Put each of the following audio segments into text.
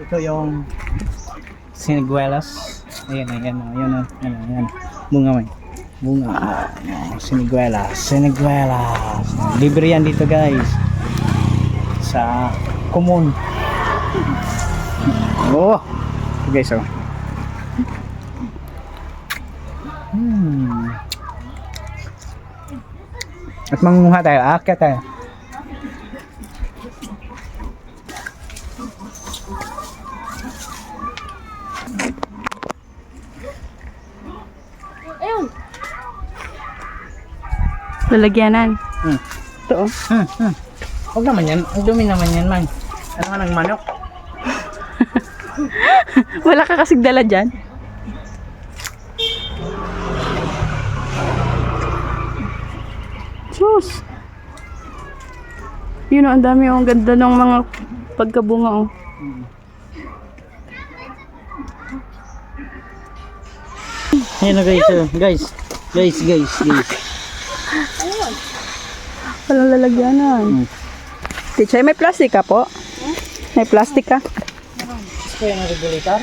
Ito yung siniguelas. Ayan, ayan, ayan, ayan, ayan. Bunga may. Bunga. Siniguelas. Siniguelas. Libre yan dito guys. Sa Kumon. Oh. Guys, oh. At mangunguha tayo. Aakyat tayo. Ayun. Lalagyanan. Ito oh. Huwag naman yan. Ang dumi naman yan man. Ano ka ng manok? Wala ka kasing dala dyan. Diyos. Yun oh, ang dami oh. Ang ganda ng mga pagkabunga oh. Ayan na guys. Guys. Guys. Walang lalagyanan. Teacher, may plastic ka po? May plastic ka? Gusto yung regulator?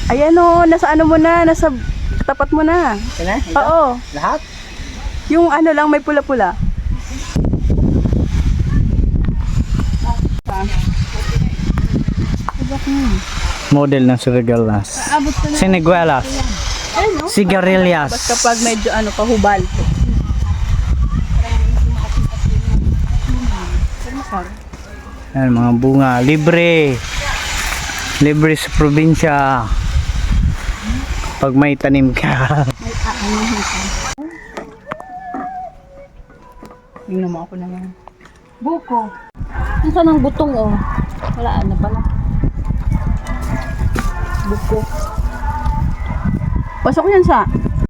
Ayan o, nasa ano mo na, nasa tapat mo na. Ito na? Oo. Lahat? Yung ano lang, may pula-pula. Model ng siniguelas. Siniguelas. Sigarilyas. Basta kapag medyo ano, kahubal. Ayan, mga bunga. Libre. Libre sa probinsya. Pag may tanim ka. Tingnan mo ako naman. Buko. Nasaan ang butong oh? Wala na pala. Buko. Pasok yan sa